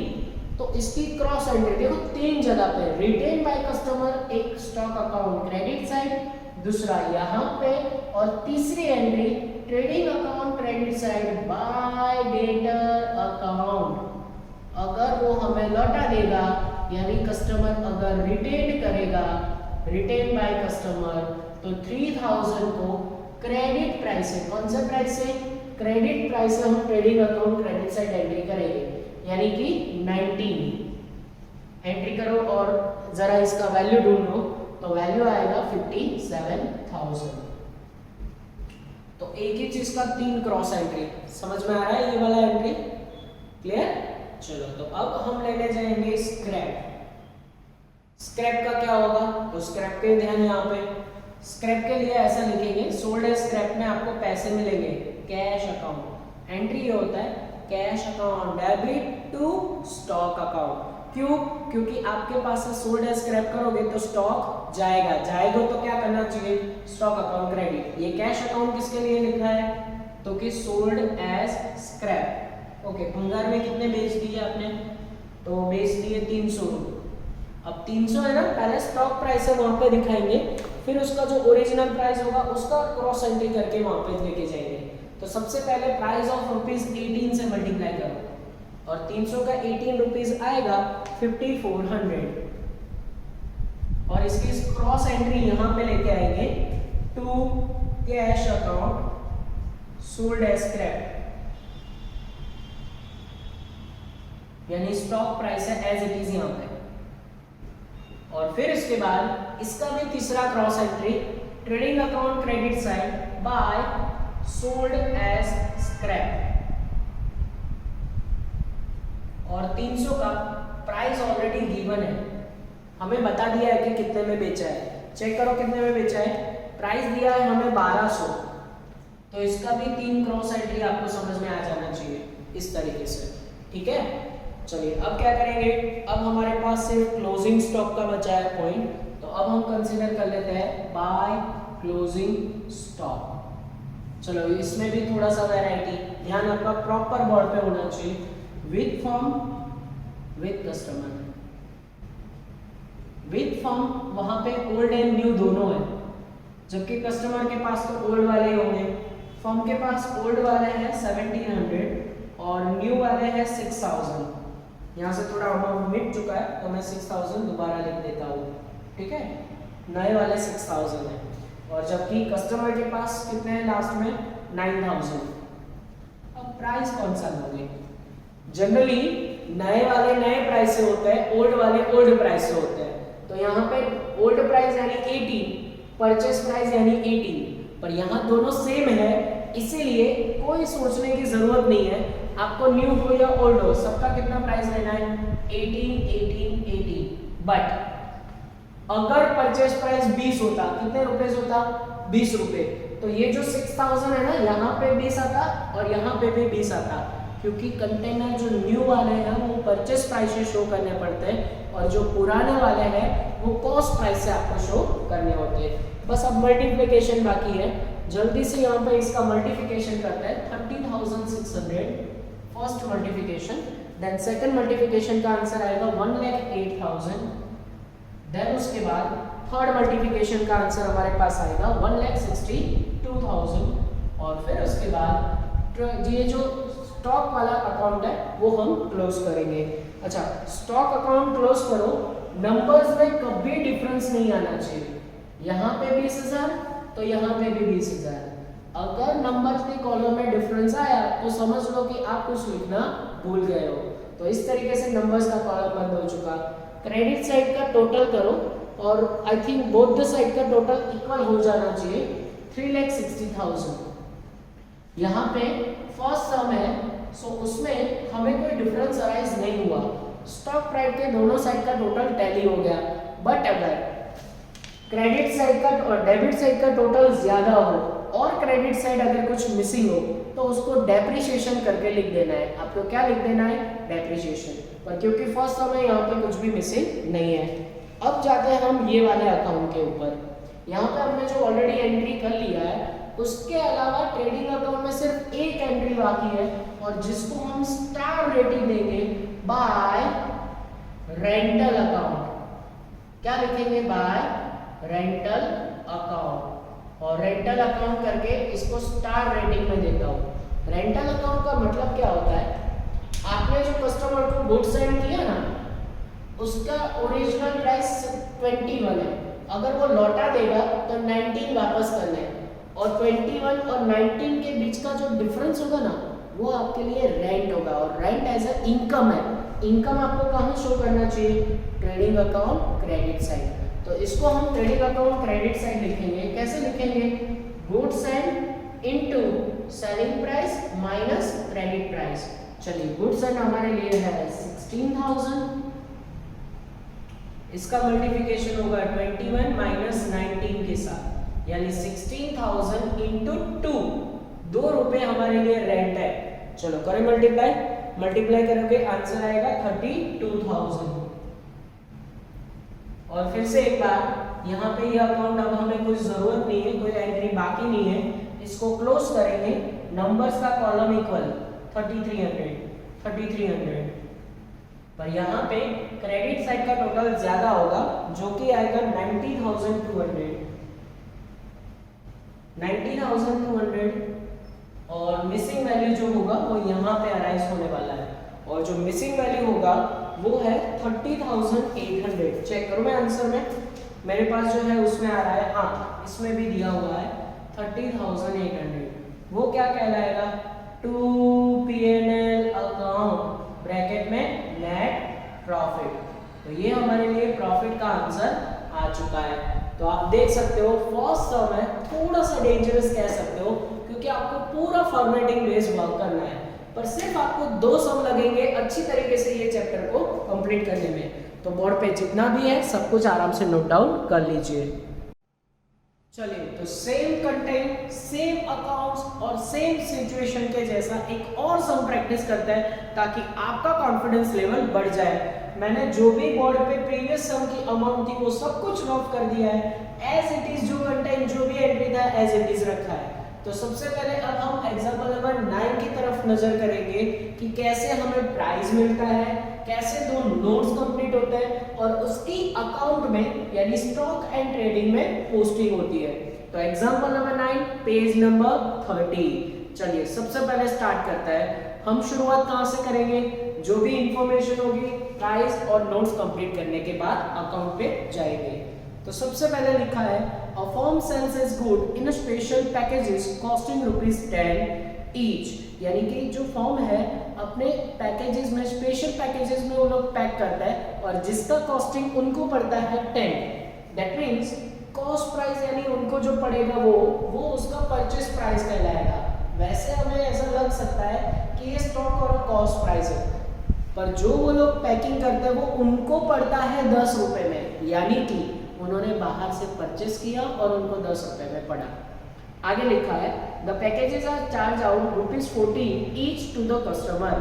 तो इसकी क्रॉस एंट्री देखो 3 जगह पे, रिटेन बाय कस्टमर एक स्टॉक अकाउंट क्रेडिट साइड, दूसरा यहाँ पे, और तीसरी entry trading account credit side bye debtor account. अगर वो हमें लौटा देगा यानी कस्टमर अगर रिटेन करेगा, रिटेन बाय कस्टमर, तो 3000 को क्रेडिट प्राइस है, कौन सा प्राइस है? क्रेडिट प्राइस से हम trading account credit side entry करेंगे यानी कि 19 एंट्री करो और जरा इसका वैल्यू ढूंढो तो वैल्यू आएगा 57,000। तो एक ही चीज का 3 क्रॉस एंट्री। समझ में आ रहा है ये वाला एंट्री? क्लियर? चलो तो अब हम लेने जाएंगे स्क्रैप। स्क्रैप का क्या होगा, तो स्क्रैप के ध्यान यहाँ पे, स्क्रैप के लिए ऐसा लिखेंगे, सोल्ड एज स्क्रैप में आपको पैसे मिलेंगे कैश अकाउंट। एंट्री ये होता है cash account debit to stock account. क्यों? क्योंकि आपके पास से सोल्ड एज स्क्रैप करोगे तो स्टॉक जाएगा, जाएगा तो क्या करना चाहिए, स्टॉक अकाउंट क्रेडिट। ये कैश अकाउंट किसके लिए लिखा है, तो कि सोल्ड एज स्क्रैप। ओके, भंगार में कितने बेच दिए आपने, तो बेच दिए 300। अब 300 है ना, पहले स्टॉक प्राइस है वहां पे दिखाएंगे, फिर उसका जो ओरिजिनल प्राइस होगा उसका क्रॉस एंट्री करके वहां पे लेके जाएंगे। तो सबसे पहले प्राइस ऑफ ₹18 से मल्टीप्लाई करो और 300 का 18 रुपीज आएगा 5400 और इसकी क्रॉस एंट्री यहां पे लेके आएंगे to cash account sold as scrap, यानी स्टॉक प्राइस है एज इट इज यहां पे। और फिर इसके बाद इसका भी तीसरा cross entry trading account credit side by sold as scrap और 300 का प्राइस ऑलरेडी गिवन है, हमें बता दिया है कि कितने में बेचा है। चेक करो कितने में बेचा है, प्राइस दिया है हमें 1200, तो इसका भी 3 क्रॉस एंट्री आपको समझ में आ जाना चाहिए इस तरीके से, ठीक है। चलिए अब क्या करेंगे, अब हमारे पास सिर्फ क्लोजिंग स्टॉक का बचा है पॉइंट, तो अब हम कंसीडर कर लेते हैं बाय क्लोजिंग स्टॉक। चलो इसमें भी थोड़ा सा वैरायटी, ध्यान आपका प्रॉपर बोर्ड पे होना चाहिए, with firm with customer. With firm वहां पे ओल्ड एंड न्यू दोनों है, जबकि कस्टमर के पास तो ओल्ड वाले होंगे। फर्म के पास ओल्ड वाले हैं 1700 और न्यू वाले हैं 6000। यहाँ से थोड़ा अमाउंट मिट चुका है तो मैं 6000 दोबारा लिख देता हूँ, ठीक है। नए वाले 6000 है और जबकि कस्टमर के पास कितने हैं लास्ट में 9000। अब प्राइस कौन सा लोगे, जनरली नए वाले नए प्राइस से होते हैं, ओल्ड वाले ओल्ड प्राइस से होते हैं। तो यहाँ पे ओल्ड प्राइस यानी 18, परचेस प्राइस यानी 18, पर यहाँ दोनों सेम है, इसीलिए कोई सोचने की जरूरत नहीं है, आपको न्यू हो या ओल्ड हो सबका कितना प्राइस लेना है 18 18 18। बट अगर परचेस प्राइस 20 होता, कितने रुपए होता 20 रुपए, तो ये जो 6000 है ना यहाँ पे 20 आता और यहाँ पे भी 20 आता, क्योंकि कंटेनर जो न्यू वाले हैं वो परचेस प्राइस से शो करने पड़ते हैं और जो पुराने वाले हैं वो कॉस्ट प्राइस से आपको शो करने होते हैं। बस अब मल्टीप्लिकेशन बाकी है, जल्दी से यहाँ पे इसका मल्टीप्लिकेशन करते हैं 30,600 first multiplication, then second multiplication का आंसर आएगा 1,08,000, देन उसके बाद थर्ड मल्टीप्लिकेशन का आंसर हमारे पास आएगा 1,62,000 और फिर उसके बाद ये जो स्टॉक वाला अकाउंट है वो हम क्लोज करेंगे। अच्छा, स्टॉक अकाउंट क्लोज करो, नंबर्स में कभी डिफरेंस नहीं आना चाहिए, यहाँ पे 20,000 तो यहाँ पे भी 20,000। अगर नंबर्स के कॉलम में डिफरेंस आया तो समझ लो कि आप कुछ लिखना भूल गए हो। तो इस तरीके से नंबर्स का कॉलम बंद हो चुका। क्रेडिट साइड का टोटल करो और I think both the side का टोटल इक्वल हो जाना चाहिए 3,60,000। यहाँ पे फर्स्ट सम है, सो उसमें हमें कोई डिफरेंस अराइज नहीं हुआ, स्टॉक प्राइस के दोनों साइड का टोटल टैली हो गया। बट अगर क्रेडिट साइड का और डेबिट साइड का टोटल ज्यादा हो और क्रेडिट साइड अगर कुछ मिसिंग हो तो उसको डेप्रिसिएशन करके लिख देना है। आपको क्या लिख देना है, डेप्रिसिएशन। पर क्योंकि फर्स्ट समय यहाँ पे कुछ भी मिसिंग नहीं है। अब जाते हैं हम ये वाले अकाउंट के ऊपर। यहाँ पे हमने जो ऑलरेडी एंट्री कर लिया है उसके अलावा ट्रेडिंग अकाउंट में सिर्फ एक एंट्री बाकी है और जिसको हम स्टार रेटिंग देंगे बाय रेंटल अकाउंट। क्या लिखेंगे, बाय रेंटल अकाउंट, और रेंटल अकाउंट करके इसको स्टार रेटिंग में देता हूँ। रेंटल अकाउंट का मतलब क्या होता है, आपने जो कस्टमर को गुड्स सेंड किया ना उसका ओरिजिनल प्राइस 21 है, अगर वो लौटा देगा तो 19 वापस करना है और 21 और 19 के बीच का जो डिफरेंस होगा ना वो आपके लिए रेंट होगा और रेंट एज अ इनकम है। इनकम आपको कहाँ शो करना चाहिए, ट्रेडिंग अकाउंट क्रेडिट साइड। तो इसको हम ट्रेडिंग अकाउंट क्रेडिट साइड लिखेंगे। कैसे लिखेंगे, goods send into selling price minus credit price. चलिए गुड्स सेंड हमारे लिए है 16,000 इसका मल्टीप्लिकेशन होगा 21 माइनस 19 के साथ, यानी 16,000 इंटू 2, 2 रुपए हमारे लिए रेंट है। चलो करें मल्टीप्लाई, मल्टीप्लाई करोगे आंसर आएगा 32,000। और फिर से एक बार यहाँ पे ये अकाउंट अब हमें कोई जरूरत नहीं है, कोई एंट्री बाकी नहीं है, इसको क्लोज करेंगे। नंबर्स का कॉलम इक्वल 3300 पर यहाँ पे क्रेडिट साइड का टोटल ज्यादा होगा जो कि आएगा 90,200 और मिसिंग वैल्यू जो होगा वो यहाँ पे अराइज होने वाला है, और जो मिसिंग वैल्यू होगा वो है 30,800। चेक करो मैं आंसर में, मेरे पास जो है उसमें आ रहा है, हाँ इसमें भी दिया हुआ है 30,800। वो क्या कहलाएगा, टू P&L अकाउंट ब्रैकेट में नेट प्रॉफिट। तो ये हमारे लिए प्रॉफिट का आंसर आ चुका है। तो आप देख सकते हो फर्स्ट सम है, थोड़ा सा डेंजरस कह सकते हो क्योंकि आपको पूरा फॉर्मेटिंग बेस्ड वर्क करना है, पर सिर्फ आपको 2 सम लगेंगे अच्छी तरीके से ये चैप्टर को कंप्लीट करने में। तो बोर्ड पे जितना भी है सब कुछ आराम से नोट डाउन कर लीजिए। चलिए, तो सेम कंटेंट, सेम अकाउंट्स और सेम सिचुएशन के जैसा एक और सम प्रैक्टिस करते हैं ताकि आपका कॉन्फिडेंस लेवल बढ़ जाए। मैंने जो भी बोर्ड पे प्रीवियस सम की अमाउंट थी वो सब कुछ नोट कर दिया है, एज इट इज जो कंटेंट जो भी एंट्री था एज इट इज रखा है। तो सबसे पहले अब हम एग्जांपल नंबर 9 की तरफ नजर करेंगे कि कैसे हमें प्राइस मिलता है, कैसे 2 नोट्स कंप्लीट होते हैं और उसकी अकाउंट में यानी स्टॉक एंड ट्रेडिंग में पोस्टिंग होती है। तो एग्जांपल नंबर 9 पेज नंबर 30। चलिए सबसे पहले स्टार्ट करता है, हम शुरुआत कहां से करेंगे, जो भी इंफॉर्मेशन होगी प्राइस और नोट्स कंप्लीट करने के बाद अकाउंट पे जाएंगे। तो सबसे पहले लिखा है a firm sells is good in special packages costing ₹10 each, यानी कि जो फर्म है अपने पैकेजेस में, स्पेशल पैकेजेस में वो लोग पैक करता है और जिसका कॉस्टिंग उनको पड़ता है 10। दैट मींस कॉस्ट प्राइस यानी उनको जो पड़ेगा वो उसका परचेस प्राइस कहलाएगा। वैसे हमें ऐसा लग सकता है कि ये स्टॉक और कॉस्ट प्राइस है, पर जो वो लोग पैकिंग करते हैं वो उनको पड़ता है 10 रुपए में, यानी कि उन्होंने बाहर से परचेस किया और उनको 10 रुपए में पड़ा। आगे लिखा है the packages are charge out ₹14 each to the customer.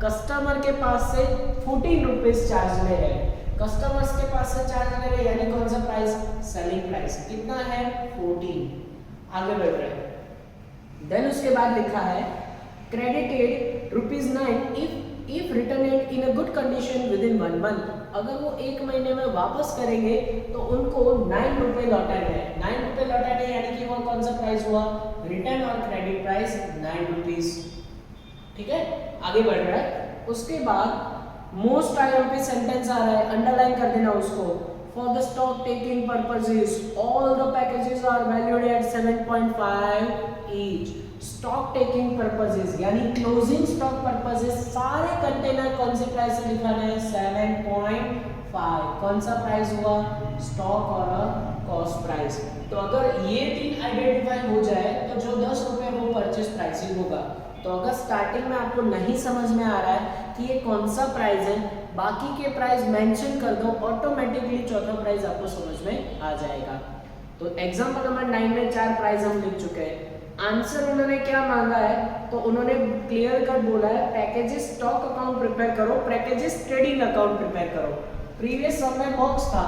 Customer के पास से 14 रुपीज चार्ज ले रहे हैं, कस्टमर्स के पास से चार्ज ले रहे हैं, यानी कौन सा प्राइस, सेलिंग प्राइस कितना है 14। आगे बढ़ रहे हैं, देन उसके बाद लिखा है credited ₹9 if returned in a good condition within 1 month। अगर वो 1 महीने में वापस करेंगे तो उनको 9 रुपए लौटाने हैं। 9 रुपए लौटाने यानी कि वो कौन सा प्राइस हुआ, रिटर्न और क्रेडिट प्राइस 9 रुपीज। ठीक है, आगे बढ़ रहा है। उसके बाद मोस्ट टाइम पे सेंटेंस आ रहा है, अंडरलाइन कर देना उसको। For the stock taking purposes all the packages are valued at 7.5 each. Stock taking purposes यानी क्लोजिंग स्टॉक पर्पसेस सारे कंटेनर कौन से प्राइस से लिखाना है, 7.5। कौन सा प्राइस हुआ, स्टॉक और कॉस्ट प्राइस। तो अगर ये 3 आइडेंटिफाई हो जाए तो जो 10 रुपए वो परचेस प्राइसिंग होगा। तो अगर स्टार्टिंग में आपको नहीं समझ में आ रहा है कि ये कौन सा प्राइस है, बाकी के प्राइस मेंशन कर दो, ऑटोमेटिकली चौथा प्राइस आपको समझ में आ जाएगा। तो एग्जांपल नंबर 9 में 4 प्राइस हम लिख चुके हैं। आंसर उन्होंने क्या मांगा है, तो उन्होंने क्लियर कट बोला है पैकेजेस स्टॉक अकाउंट प्रिपेयर करो, पैकेजेस ट्रेडिंग अकाउंट प्रिपेयर करो। प्रीवियस सम में बॉक्स था,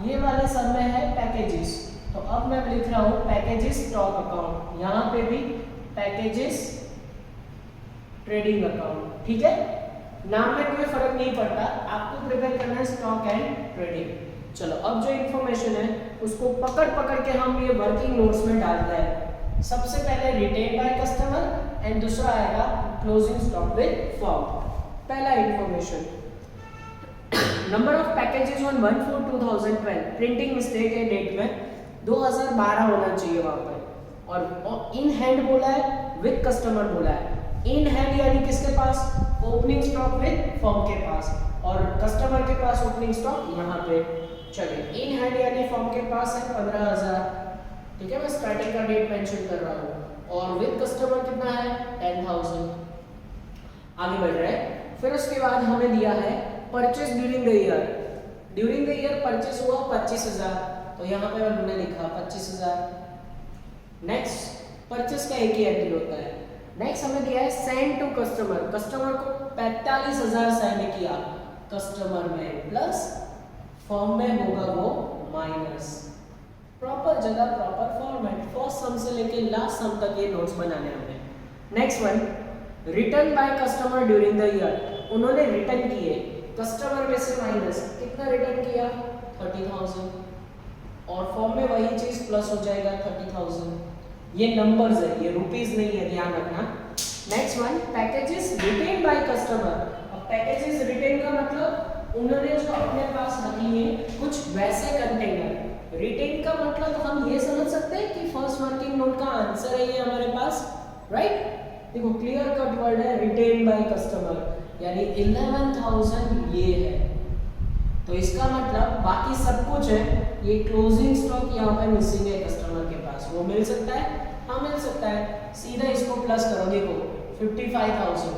ये वाले सम में है पैकेजेस। तो अब मैं लिख रहा हूँ पैकेजेस स्टॉक अकाउंट, यहाँ पे भी पैकेजेस ट्रेडिंग अकाउंट। ठीक है, नाम में कोई फर्क नहीं पड़ता, आपको प्रिपेयर करना है स्टॉक एंड ट्रेडिंग। चलो अब जो इंफॉर्मेशन है उसको पकड़ पकड़ के हम ये वर्किंग नोट्स में डालते हैं। सबसे पहले रिटेन बाय कस्टमर एंड दूसरा आएगा क्लोजिंग स्टॉक विद फर्म। पहला information, number of packages on 1/4/2012, printing mistake है डेट में, 2012 होना चाहिए वहां पर। और इन हैंड बोला है, विद कस्टमर बोला है। इन हैंड यानी किसके पास, ओपनिंग स्टॉक विद फर्म के पास, और कस्टमर के पास ओपनिंग स्टॉक यहाँ पे। चलिए इन हैंड यानी फर्म के पास है 15,000, ठीक है, मैं स्टार्टिंग का डेट मेंशन कर रहा हूँ, और विद कस्टमर कितना है 10,000। आगे बढ़ रहे हैं। फिर उसके बाद हमें दिया है purchase during the year, during the year purchase हुआ 25,000, तो यहाँ पे हमने लिखा 25,000। नेक्स्ट परचेस का एक ही एंट्री होता है। नेक्स्ट हमें दिया है सेंड टू कस्टमर, कस्टमर को 45,000 सेंड किया कस्टमर में, प्लस फॉर्म में होगा वो माइनस। प्रॉपर जगह प्रॉपर फॉर्मेट, फर्स्ट सम से लेके लास्ट सम तक ये नोट्स बनाने हमें। Next one, return by customer during the year, उन्होंने रिटर्न किए कस्टमर में से माइनस, कितना रिटर्न किया 30,000, और फॉर्म में वही चीज प्लस हो जाएगा 30,000। ये नंबर्स है, ये रुपीस नहीं है, ध्यान रखना। Next one, packages retain by customer. अब पैकेजेस रिटेन का मतलब उन्होंने जो अपने पास रख लिए कुछ वैसे कंटेनर। रिटेन का मतलब हम ये समझ सकते हैं कि फर्स्ट वर्किंग नोट का आंसर है ये हमारे पास, राइट। देखो क्लियर कट वर्ड है रिटेन बाय कस्टमर, यानी 11,000 ये है, तो इसका मतलब बाकी सब कुछ है, ये क्लोजिंग स्टॉक यहाँ पे मिसिंग है कस्टमर के पास, वो मिल सकता है, हाँ मिल सकता है। सीधा इसको प्लस करो, देखो 55,000,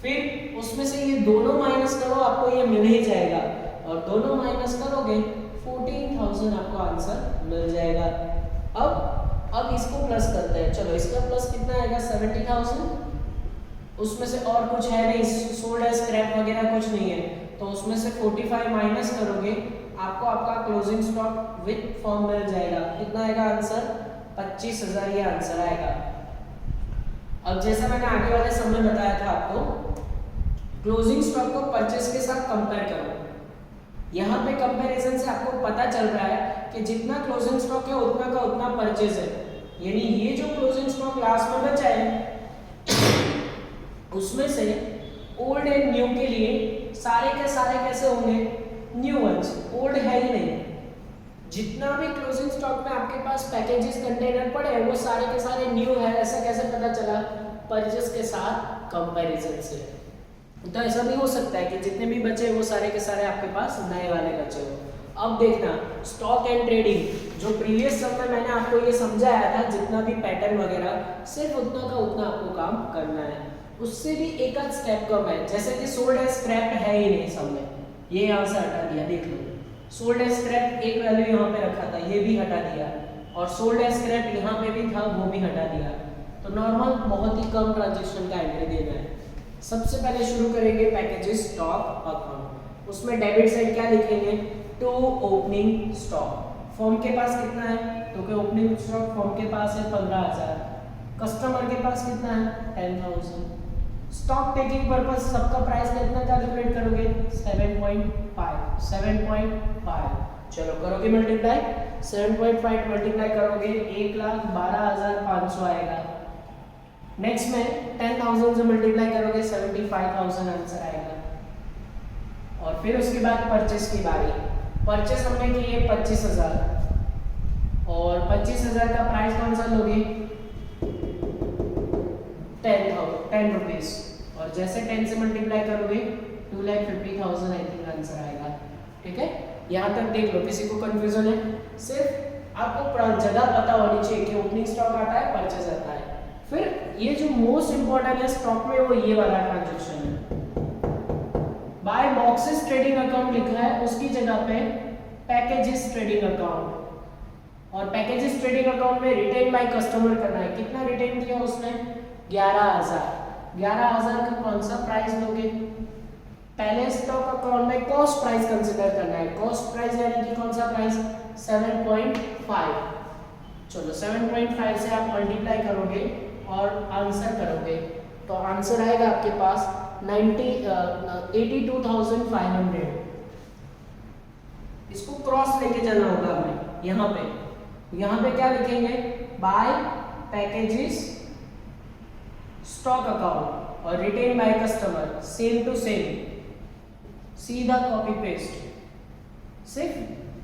फिर उसमें से ये दोनों माइनस करो, आपको ये मिल ही जाएगा, और दोनों माइनस करोगे 14,000 आपको आंसर मिल जाएगा। अब इसको प्लस करते हैं, चलो इसका प्लस कितना आएगा 70,000, उसमें से और कुछ है नहीं, सोल्ड है, स्क्रैप वगैरह कुछ नहीं है, तो उसमें से 45 माइनस करोगे आपको आपका क्लोजिंग स्टॉक विद फॉर्म मिल जाएगा। कितना आएगा आंसर 25,000 ये आंसर आएगा। अब जैसा मैंने आगे वाले समय बताया था आपको, क्लोजिंग स्टॉक को परचेस के साथ कंपेयर करो। यहाँ पे कंपैरिजन से आपको पता चल रहा है कि जितना क्लोजिंग स्टॉक है उतना का उतना परचेज है, यानी ये जो क्लोजिंग स्टॉक लास्ट में बचा है उसमें से ओल्ड एंड न्यू के लिए सारे के सारे कैसे होंगे न्यू वंस, ओल्ड है ही नहीं। जितना भी क्लोजिंग स्टॉक में आपके पास पैकेजेस कंटेनर पड़े हैं वो सारे के सारे न्यू है, ऐसा कैसे पता चला परचेस के साथ कंपैरिजन से। तो ऐसा भी हो सकता है कि जितने भी बचे वो सारे के सारे आपके पास नए वाले बचे हो। अब देखना स्टॉक एंड ट्रेडिंग, जो प्रीवियस सब में मैंने आपको ये समझाया था, जितना भी पैटर्न वगैरह सिर्फ उतना का उतना आपको काम करना है, उससे भी एक आध स्टेप कम है। जैसे कि सोल्ड है स्क्रैप है ही नहीं सब में, ये यहाँ से हटा दिया, देख लो सोल्ड है स्क्रैप एक वैल्यू यहाँ पे रखा था, ये भी हटा दिया, और सोल्ड है स्क्रैप यहाँ पे भी था वो भी हटा दिया। तो नॉर्मल बहुत ही कम ट्रांजेक्शन का एंट्री देना है। सबसे पहले शुरू करेंगे पैकेजेस स्टॉक अकाउंट, उसमें डेबिट साइड क्या लिखेंगे टू ओपनिंग स्टॉक। फॉर्म के पास कितना है, तो कि ओपनिंग स्टॉक फॉर्म के पास है 15,000, कस्टमर के पास कितना है 10,000। स्टॉक टेकिंग पर्पस सबका प्राइस कितना कैलकुलेट करोगे 7.5। चलो करोगे मल्टीप्लाई, 7.5 मल्टीप्लाई करोगे 1,12,500 आएगा। नेक्स्ट में 10,000 से मल्टीप्लाई करोगे 75,000 आंसर आएगा। और फिर उसके बाद परचेस की बारी, परचेस हमने की है 25,000, और 25,000 का प्राइस कौन सा लोगे 10 रुपीज, और जैसे 10 से मल्टीप्लाई करोगे 2,50,000 आई थिंक आंसर आएगा। ठीक है, यहाँ तक देख लो, किसी को कंफ्यूजन है? सिर्फ आपको जगह पता होनी चाहिए कि ओपनिंग स्टॉक आता है परचेज आता है। फिर ये जो मोस्ट इंपॉर्टेंट है स्टॉक में वो ये वाला ट्रांजेक्शन है। बाय बॉक्सेस ट्रेडिंग अकाउंट लिखा है, उसकी जगह पे पैकेजेस ट्रेडिंग अकाउंट, और पैकेजेस ट्रेडिंग अकाउंट में रिटेन बाय कस्टमर करना है। कितना रिटेन किया उसने 11,000 का कौन सा प्राइस लोगे, पहले स्टॉक अकाउंट में कॉस्ट प्राइस कंसीडर करना है। कॉस्ट प्राइस यानी कि कौन सा प्राइस 7.5। चलो 7.5 से आप मल्टीप्लाई करोगे और आंसर करोगे तो आंसर आएगा आपके पास 82,500। इसको क्रॉस लेके चलना होगा हमें। यहाँ पे क्या लिखेंगे बाय पैकेजेस स्टॉक अकाउंट और retain by customer, same to same, सीधा कॉपी पेस्ट। सिर्फ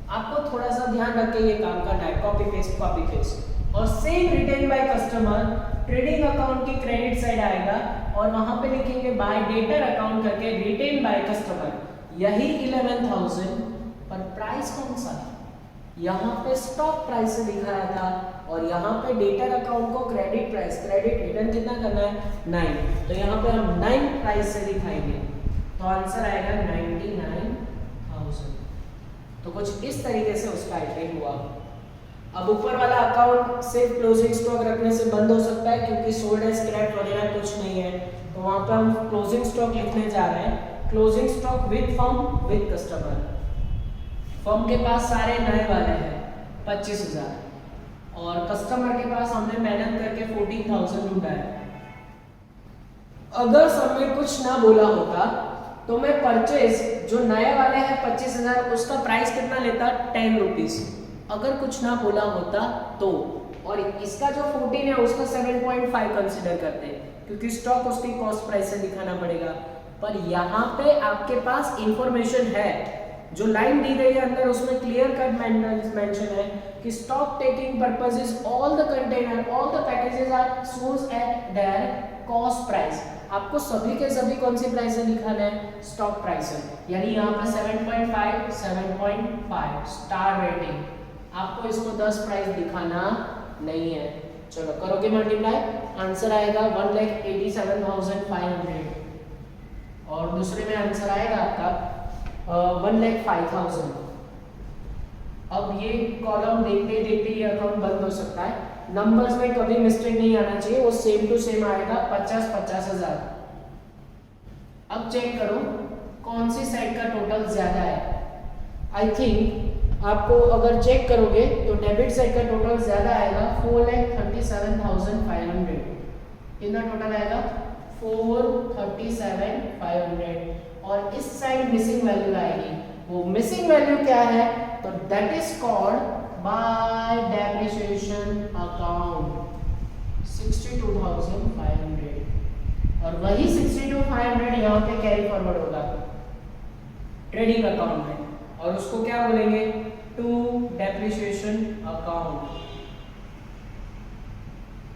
आपको थोड़ा सा ध्यान रख के ये काम करना है, कॉपी पेस्ट। और same retain by customer trading account की क्रेडिट साइड आएगा और वहां पे लिखेंगे बाय डेटर अकाउंट करके रिटेन बाय कस्टमर, यही 11,000। पर प्राइस कौन सा, यहाँ पे स्टॉक प्राइस से दिखाया था और यहाँ पे डेटर अकाउंट को क्रेडिट प्राइस, क्रेडिट रिटर्न कितना करना है 9, तो यहाँ पे हम 9 प्राइस से दिखाएंगे तो आंसर आएगा 99,000। तो कुछ इस तरीके से उसका एंट्री हुआ। अब ऊपर वाला अकाउंट सिर्फ क्लोजिंग स्टॉक रखने से बंद हो सकता है क्योंकि सोल्ड एज स्क्रैप वगैरह कुछ नहीं है, तो वहाँ पर हम क्लोजिंग स्टॉक लिखने जा रहे हैं, closing stock with firm with customer. Firm के पास सारे नए वाले हैं 25,000 और कस्टमर के पास हमने मेहनत करके 14,000 ढूंढा है। अगर सब में कुछ ना बोला होता तो मैं परचेज जो नए वाले हैं 25,000 उसका प्राइस कितना लेता, 10 रुपीज। अगर कुछ ना बोला होता तो, और इसका जो 14 है उसका 7.5 कंसिडर करते हैं क्योंकि स्टॉक उसकी कॉस्ट प्राइस से दिखाना पड़ेगा। पर यहाँ पे आपके पास इंफॉर्मेशन है, जो लाइन दी गई है अंदर उसमें क्लियर कट मेंशन है कि stock taking purposes all the container all the packages are sold at their cost price. आपको सभी के सभी कौन सी प्राइस है दिखाना है, स्टॉक प्राइस है, यानी यहाँ पे 7.5 स्टार रेटिंग, आपको इसको 10 प्राइस दिखाना नहीं है। चलो करोगे मल्टीप्लाई, आंसर आएगा 1,87,500 और दूसरे में आंसर आएगा आपका 1,05,000। अब ये कॉलम देखते देखते ये अकाउंट बंद हो सकता है, नंबर्स में कभी मिस्टेक नहीं आना चाहिए, वो सेम टू सेम आएगा 50,000। अब चेक करो कौन सी साइड का टोटल ज्यादा है। आई थिंक आपको अगर चेक करोगे तो डेबिट साइड का टोटल ज्यादा आएगा 4,37,500, कितना टोटल आएगा 4,37,500 और इस साइड मिसिंग वैल्यू आएगी। वो मिसिंग वैल्यू क्या है, तो that is called by depreciation account 62,500 और वही 62,500 यहाँ पे कैरी फॉरवर्ड होगा ट्रेडिंग अकाउंट में और उसको क्या बोलेंगे, टू डेप्रिसिएशन अकाउंट।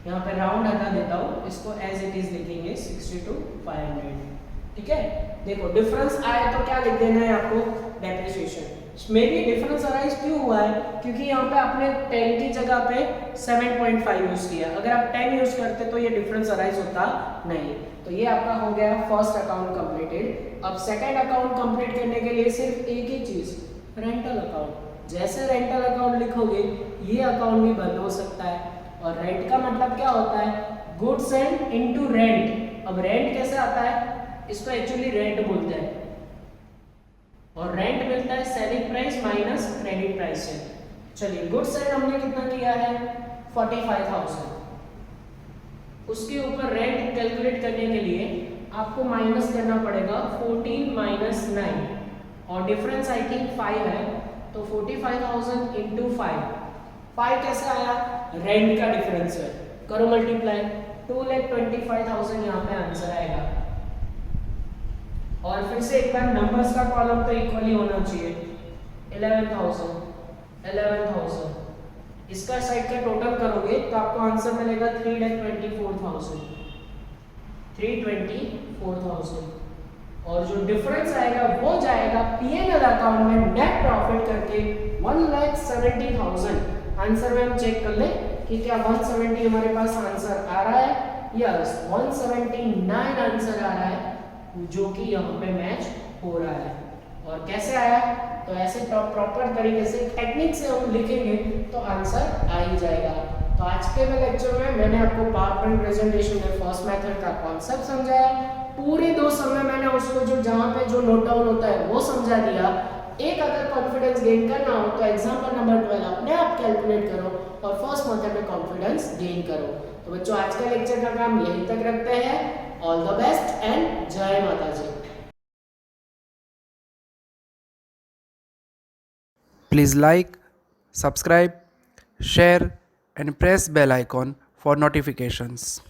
यहाँ पे राउंड हटा देता हूँ, इसको एज इट इज लिखेंगे 62,500। ठीक है, देखो डिफरेंस आए तो क्या लिख देना है आपको, depreciation. May be difference arise क्यों हुआ है, क्योंकि यहाँ पे आपने 10 की जगह पे 7.5 यूज किया, अगर आप 10 यूज करते तो ये डिफरेंस अराइज होता नहीं। तो ये आपका हो गया फर्स्ट अकाउंट कंप्लीटेड। अब सेकंड अकाउंट कंप्लीट करने के लिए सिर्फ एक ही चीज, रेंटल अकाउंट। जैसे रेंटल अकाउंट लिखोगे ये अकाउंट भी बंद हो सकता है। और रेंट का मतलब क्या होता है, गुड्स एंड इनटू रेंट। अब रेंट कैसे आता है, इसको एक्चुअली रेंट बोलते हैं और रेंट मिलता है selling price minus credit price से। चलिए गुड्स एंड हमने कितना किया है 45,000, उसके ऊपर रेंट कैलकुलेट करने के लिए आपको माइनस करना पड़ेगा 14 माइनस 9 और डिफरेंस आई थिंक 5 है, तो 45,000 इंटू 5 कैसे आया, रेंट का डिफरेंस है, करो मल्टीप्लाई, 2,25,000 यहाँ पे आंसर आएगा। और फिर से एक बार नंबर्स का कॉलम तो इक्वली होना चाहिए, 11,000 इसका साइड का टोटल करोगे तो आपको आंसर मिलेगा 3,24,000 और जो डिफरेंस आएगा वो जाएगा पीएनएल अकाउंट में नेट प्रॉफिट करके 1,70,000। आंसर में हम चेक कर ले कि क्या 170 हमारे पास आंसर आ रहा है, यस 179 आंसर आ रहा है जो कि यहाँ पे मैच हो रहा है। और कैसे आया, तो ऐसे प्रॉपर तरीके से टेक्निक से हम लिखेंगे तो आंसर आ ही जाएगा। तो आज के लेक्चर में मैंने आपको पावर पॉइंट प्रेजेंटेशन में फर्स्ट मेथड का कॉन्सेप्ट समझाया, पूरे 2 समय मैंने उसको जो जहाँ पे जो नोट डाउन होता है वो समझा दिया। एक अगर कॉन्फिडेंस गेन करना हो तो एग्जांपल नंबर 12 अपने आप कैलकुलेट करो और फर्स्ट मेथड में कॉन्फिडेंस गेन करो। तो बच्चों आज का लेक्चर का काम यहीं तक रखते हैं। ऑल द बेस्ट एंड जय माता जी। Please like, subscribe, share and press bell icon for notifications.